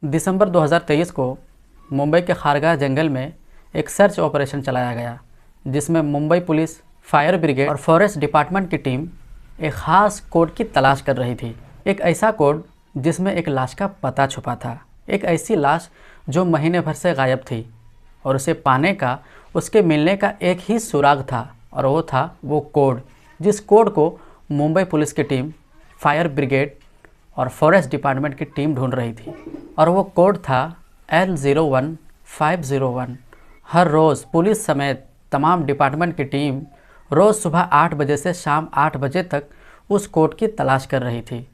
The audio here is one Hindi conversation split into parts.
दिसंबर 2023 को मुंबई के खारगाह जंगल में एक सर्च ऑपरेशन चलाया गया, जिसमें मुंबई पुलिस, फायर ब्रिगेड और फॉरेस्ट डिपार्टमेंट की टीम एक ख़ास कोड की तलाश कर रही थी। एक ऐसा कोड जिसमें एक लाश का पता छुपा था, एक ऐसी लाश जो महीने भर से गायब थी और उसे पाने का, उसके मिलने का एक ही सुराग था, और वो था वो कोड, जिस कोड को मुंबई पुलिस की टीम, फायर ब्रिगेड और फॉरेस्ट डिपार्टमेंट की टीम ढूंढ रही थी। और वो कोड था L01501। हर रोज़ पुलिस समेत तमाम डिपार्टमेंट की टीम रोज़ सुबह 8 बजे से शाम 8 बजे तक उस कोड की तलाश कर रही थी।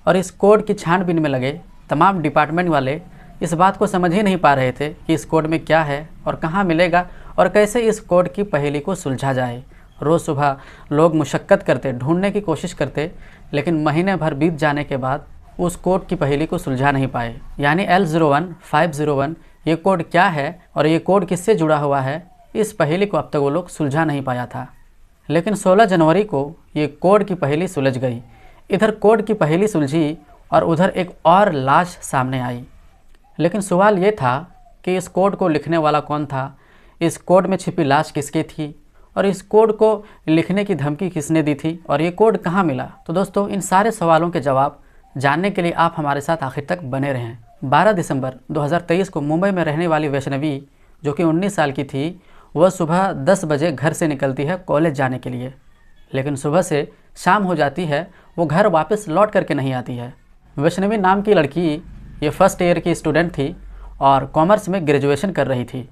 और इस कोड की छानबीन में लगे तमाम डिपार्टमेंट वाले इस बात को समझ ही नहीं पा रहे थे कि इस कोड में क्या है और कहाँ मिलेगा और कैसे इस कोड की पहेली को सुलझा जाए। रोज़ सुबह लोग मुशक्क़त करते, ढूंढने की कोशिश करते, लेकिन महीने भर बीत जाने के बाद उस कोड की पहेली को सुलझा नहीं पाए। यानी L01501 ये कोड क्या है और ये कोड किससे जुड़ा हुआ है, इस पहेली को अब तक वो लोग सुलझा नहीं पाया था। लेकिन 16 जनवरी को ये कोड की पहेली सुलझ गई। इधर कोड की पहेली सुलझी और उधर एक और लाश सामने आई। लेकिन सवाल ये था कि इस कोड को लिखने वाला कौन था, इस कोड में छिपी लाश किसकी थी और इस कोड को लिखने की धमकी किसने दी थी और ये कोड कहाँ मिला। तो दोस्तों, इन सारे सवालों के जवाब जानने के लिए आप हमारे साथ आखिर तक बने रहें। 12 दिसंबर 2023 को मुंबई में रहने वाली वैष्णवी, जो कि 19 साल की थी, वह सुबह 10 बजे घर से निकलती है कॉलेज जाने के लिए। लेकिन सुबह से शाम हो जाती है, वो घर वापस लौट करके नहीं आती है। वैष्णवी नाम की लड़की ये फर्स्ट ईयर की स्टूडेंट थी और कॉमर्स में ग्रेजुएशन कर रही थी।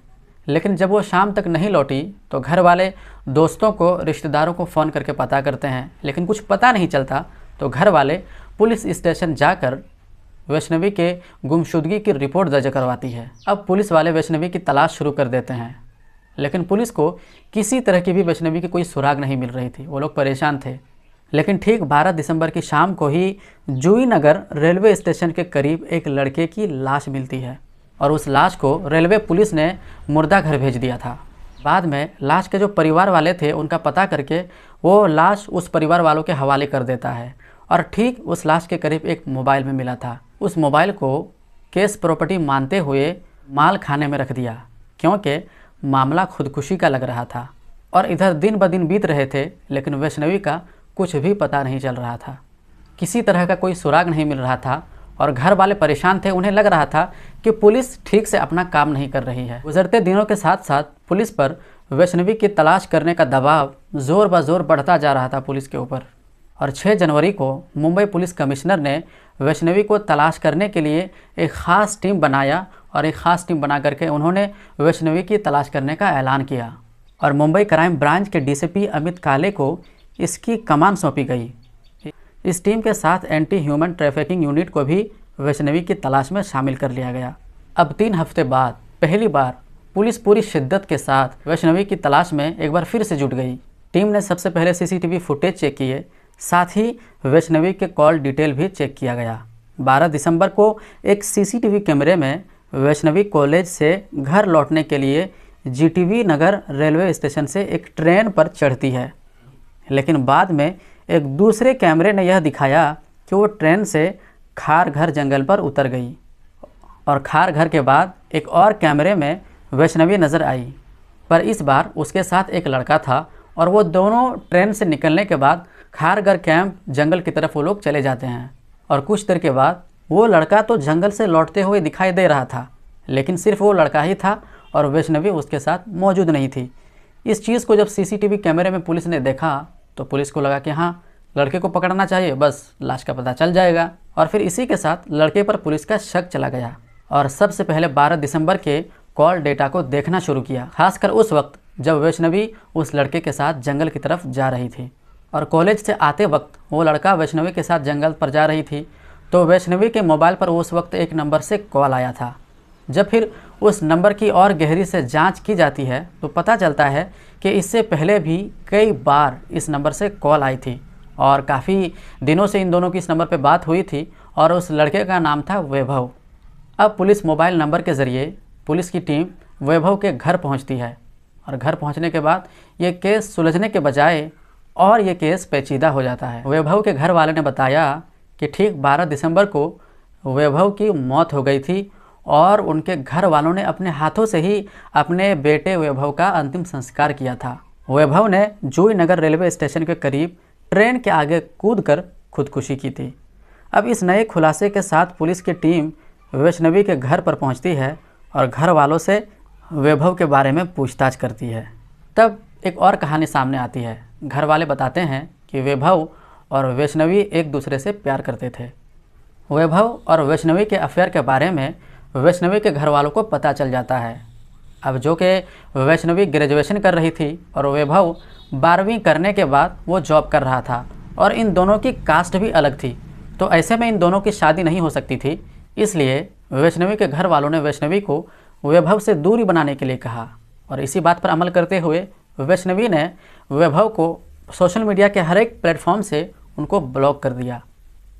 लेकिन जब वो शाम तक नहीं लौटी तो घर वाले दोस्तों को, रिश्तेदारों को फ़ोन करके पता करते हैं, लेकिन कुछ पता नहीं चलता। तो घर वाले पुलिस स्टेशन जाकर वैष्णवी के गुमशुदगी की रिपोर्ट दर्ज करवाती है। अब पुलिस वाले वैष्णवी की तलाश शुरू कर देते हैं, लेकिन पुलिस को किसी तरह की भी वैष्णवी की कोई सुराग नहीं मिल रही थी। वो लोग परेशान थे। लेकिन ठीक 12 दिसंबर की शाम को ही जूही नगर रेलवे स्टेशन के करीब एक लड़के की लाश मिलती है और उस लाश को रेलवे पुलिस ने मुर्दा घर भेज दिया था। बाद में लाश के जो परिवार वाले थे उनका पता करके वो लाश उस परिवार वालों के हवाले कर देता है। और ठीक उस लाश के करीब एक मोबाइल में मिला था। उस मोबाइल को केस प्रॉपर्टी मानते हुए माल खाने में रख दिया, क्योंकि मामला खुदकुशी का लग रहा था। और इधर दिन ब दिन बीत रहे थे, लेकिन वैष्णवी का कुछ भी पता नहीं चल रहा था। किसी तरह का कोई सुराग नहीं मिल रहा था और घर वाले परेशान थे। उन्हें लग रहा था कि पुलिस ठीक से अपना काम नहीं कर रही है। गुजरते दिनों के साथ साथ पुलिस पर वैष्णवी की तलाश करने का दबाव ज़ोर ब ज़ोर बढ़ता जा रहा था पुलिस के ऊपर। और 6 जनवरी को मुंबई पुलिस कमिश्नर ने वैष्णवी को तलाश करने के लिए एक ख़ास टीम बनाया और एक ख़ास टीम बना करके उन्होंने वैष्णवी की तलाश करने का ऐलान किया। और मुंबई क्राइम ब्रांच के डीसीपी अमित काले को इसकी कमान सौंपी गई। इस टीम के साथ एंटी ह्यूमन ट्रैफिकिंग यूनिट को भी वैष्णवी की तलाश में शामिल कर लिया गया। अब 3 हफ्ते बाद पहली बार पुलिस पूरी शिद्दत के साथ वैष्णवी की तलाश में एक बार फिर से जुट गई। टीम ने सबसे पहले सीसीटीवी फुटेज चेक किए, साथ ही वैष्णवी के कॉल डिटेल भी चेक किया गया। 12 दिसंबर को एक सीसीटीवी कैमरे में वैष्णवी कॉलेज से घर लौटने के लिए जीटीवी नगर रेलवे स्टेशन से एक ट्रेन पर चढ़ती है। लेकिन बाद में एक दूसरे कैमरे ने यह दिखाया कि वो ट्रेन से खारघर जंगल पर उतर गई। और खारघर के बाद एक और कैमरे में वैष्णवी नज़र आई, पर इस बार उसके साथ एक लड़का था। और वो दोनों ट्रेन से निकलने के बाद खारघर कैंप जंगल की तरफ वो लोग चले जाते हैं। और कुछ देर के बाद वो लड़का तो जंगल से लौटते हुए दिखाई दे रहा था, लेकिन सिर्फ वो लड़का ही था और वैष्णवी उसके साथ मौजूद नहीं थी। इस चीज़ को जब सीसीटीवी कैमरे में पुलिस ने देखा तो पुलिस को लगा कि हाँ, लड़के को पकड़ना चाहिए, बस लाश का पता चल जाएगा। और फिर इसी के साथ लड़के पर पुलिस का शक चला गया और सबसे पहले 12 दिसंबर के कॉल डेटा को देखना शुरू किया, खासकर उस वक्त जब वैष्णवी उस लड़के के साथ जंगल की तरफ जा रही थी। और कॉलेज से आते वक्त वो लड़का वैष्णवी के साथ जंगल पर जा रही थी, तो वैष्णवी के मोबाइल पर उस वक्त एक नंबर से कॉल आया था। जब फिर उस नंबर की और गहरी से जांच की जाती है तो पता चलता है कि इससे पहले भी कई बार इस नंबर से कॉल आई थी और काफ़ी दिनों से इन दोनों की इस नंबर पे बात हुई थी और उस लड़के का नाम था वैभव। अब पुलिस मोबाइल नंबर के ज़रिए पुलिस की टीम वैभव के घर पहुंचती है और घर पहुंचने के बाद ये केस सुलझने के बजाय और ये केस पेचीदा हो जाता है। वैभव के घर वाले ने बताया कि ठीक 12 दिसंबर को वैभव की मौत हो गई थी और उनके घर वालों ने अपने हाथों से ही अपने बेटे वैभव का अंतिम संस्कार किया था। वैभव ने जूही नगर रेलवे स्टेशन के करीब ट्रेन के आगे कूदकर खुदकुशी की थी। अब इस नए खुलासे के साथ पुलिस की टीम वैष्णवी के घर पर पहुंचती है और घर वालों से वैभव के बारे में पूछताछ करती है। तब एक और कहानी सामने आती है। घर वाले बताते हैं कि वैभव और वैष्णवी एक दूसरे से प्यार करते थे। वैभव और वैष्णवी के अफेयर के बारे में वैष्णवी के घर वालों को पता चल जाता है। अब जो कि वैष्णवी ग्रेजुएशन कर रही थी और वैभव 12वीं करने के बाद वो जॉब कर रहा था और इन दोनों की कास्ट भी अलग थी, तो ऐसे में इन दोनों की शादी नहीं हो सकती थी। इसलिए वैष्णवी के घर वालों ने वैष्णवी को वैभव से दूरी बनाने के लिए कहा और इसी बात पर अमल करते हुए वैष्णवी ने वैभव को सोशल मीडिया के हर एक प्लेटफॉर्म से उनको ब्लॉक कर दिया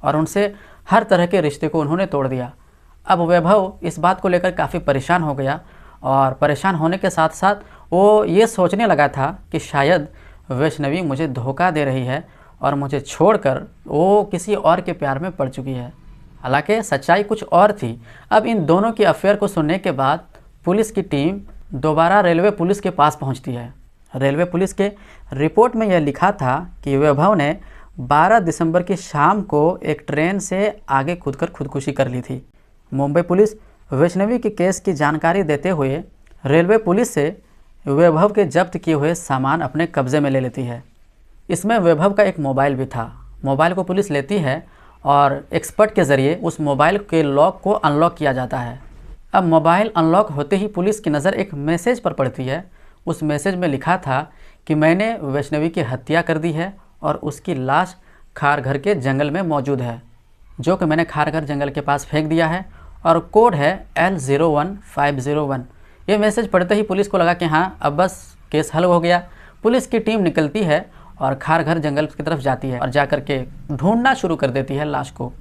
और उनसे हर तरह के रिश्ते को उन्होंने तोड़ दिया। अब वैभव इस बात को लेकर काफ़ी परेशान हो गया और परेशान होने के साथ साथ वो ये सोचने लगा था कि शायद वैष्णवी मुझे धोखा दे रही है और मुझे छोड़कर वो किसी और के प्यार में पड़ चुकी है। हालांकि सच्चाई कुछ और थी। अब इन दोनों की अफेयर को सुनने के बाद पुलिस की टीम दोबारा रेलवे पुलिस के पास पहुंचती है। रेलवे पुलिस के रिपोर्ट में यह लिखा था कि वैभव ने 12 दिसंबर की शाम को एक ट्रेन से आगे कूदकर खुदकुशी कर ली थी। मुंबई पुलिस वैष्णवी के केस की जानकारी देते हुए रेलवे पुलिस से वैभव के जब्त किए हुए सामान अपने कब्जे में ले लेती है। इसमें वैभव का एक मोबाइल भी था। मोबाइल को पुलिस लेती है और एक्सपर्ट के ज़रिए उस मोबाइल के लॉक को अनलॉक किया जाता है। अब मोबाइल अनलॉक होते ही पुलिस की नज़र एक मैसेज पर पड़ती है। उस मैसेज में लिखा था कि मैंने वैष्णवी की हत्या कर दी है और उसकी लाश खारघर के जंगल में मौजूद है, जो कि मैंने खारघर जंगल के पास फेंक दिया है और कोड है L01501। ये मैसेज पढ़ते ही पुलिस को लगा कि हाँ, अब बस केस हल हो गया। पुलिस की टीम निकलती है और खारघर जंगल की तरफ जाती है और जाकर के ढूंढना शुरू कर देती है लाश को।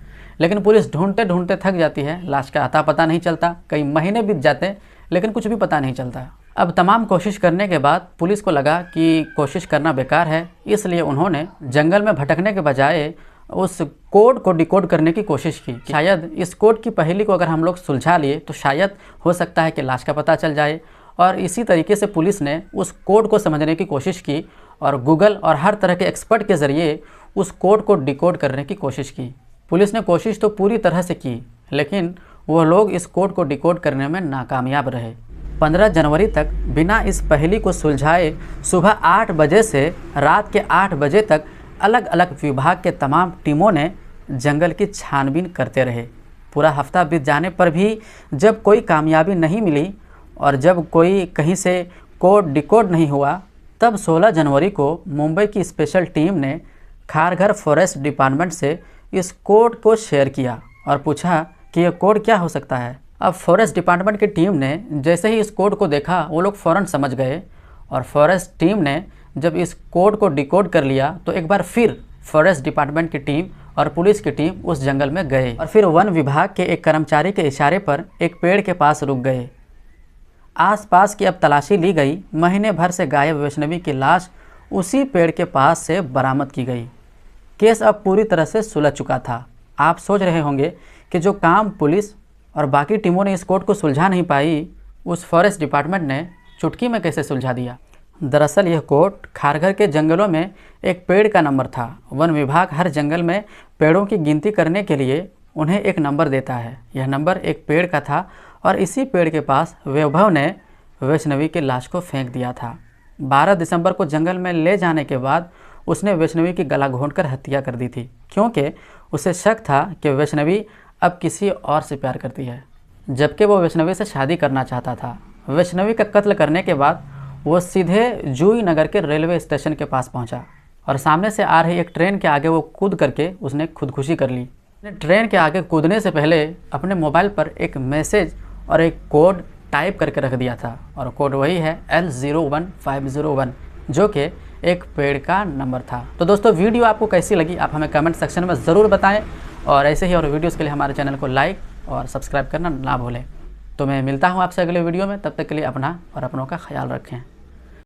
लेकिन पुलिस ढूंढते ढूंढते थक जाती है। लाश का अता पता नहीं चलता। कई महीने बीत जाते लेकिन कुछ भी पता नहीं चलता। अब तमाम कोशिश करने के बाद पुलिस को लगा कि कोशिश करना बेकार है, इसलिए उन्होंने जंगल में भटकने के बजाय उस कोड को डिकोड करने की कोशिश की। शायद इस कोड की पहेली को अगर हम लोग सुलझा लिए तो शायद हो सकता है कि लाश का पता चल जाए। और इसी तरीके से पुलिस ने उस कोड को समझने की कोशिश की और गूगल और हर तरह के एक्सपर्ट के ज़रिए उस कोड को डिकोड करने की कोशिश की। पुलिस ने कोशिश तो पूरी तरह से की, लेकिन वो लोग इस कोड को डिकोड करने में नाकामयाब रहे। 15 जनवरी तक बिना इस पहेली को सुलझाए सुबह 8 बजे से रात के 8 बजे तक अलग अलग विभाग के तमाम टीमों ने जंगल की छानबीन करते रहे। पूरा हफ्ता बीत जाने पर भी जब कोई कामयाबी नहीं मिली और जब कोई कहीं से कोड डिकोड नहीं हुआ, तब 16 जनवरी को मुंबई की स्पेशल टीम ने खारघर फॉरेस्ट डिपार्टमेंट से इस कोड को शेयर किया और पूछा कि यह कोड क्या हो सकता है। अब फॉरेस्ट डिपार्टमेंट की टीम ने जैसे ही इस कोड को देखा, वो लोग फ़ौरन समझ गए और फॉरेस्ट टीम ने जब इस कोड को डिकोड कर लिया तो एक बार फिर फॉरेस्ट डिपार्टमेंट की टीम और पुलिस की टीम उस जंगल में गए और फिर वन विभाग के एक कर्मचारी के इशारे पर एक पेड़ के पास रुक गए। आसपास की अब तलाशी ली गई। महीने भर से गायब वैष्णवी की लाश उसी पेड़ के पास से बरामद की गई। केस अब पूरी तरह से सुलझ चुका था। आप सोच रहे होंगे कि जो काम पुलिस और बाकी टीमों ने इस कोड को सुलझा नहीं पाई, उस फॉरेस्ट डिपार्टमेंट ने चुटकी में कैसे सुलझा दिया। दरअसल यह कोड खारघर के जंगलों में एक पेड़ का नंबर था। वन विभाग हर जंगल में पेड़ों की गिनती करने के लिए उन्हें एक नंबर देता है। यह नंबर एक पेड़ का था और इसी पेड़ के पास वैभव ने वैष्णवी की लाश को फेंक दिया था। 12 दिसंबर को जंगल में ले जाने के बाद उसने वैष्णवी की गला घोंटकर हत्या कर दी थी, क्योंकि उसे शक था कि वैष्णवी अब किसी और से प्यार करती है, जबकि वो वैष्णवी से शादी करना चाहता था। वैष्णवी का कत्ल करने के बाद वो सीधे जूही नगर के रेलवे स्टेशन के पास पहुंचा और सामने से आ रही एक ट्रेन के आगे वो कूद करके उसने खुदकुशी कर ली। ट्रेन के आगे कूदने से पहले अपने मोबाइल पर एक मैसेज और एक कोड टाइप करके रख दिया था और कोड वही है L01501, जो कि एक पेड़ का नंबर था। तो दोस्तों, वीडियो आपको कैसी लगी आप हमें कमेंट सेक्शन में ज़रूर बताएं और ऐसे ही और वीडियोस के लिए हमारे चैनल को लाइक और सब्सक्राइब करना ना भूलें। तो मैं मिलता हूँ आपसे अगले वीडियो में। तब तक के लिए अपना और अपनों का ख्याल रखें।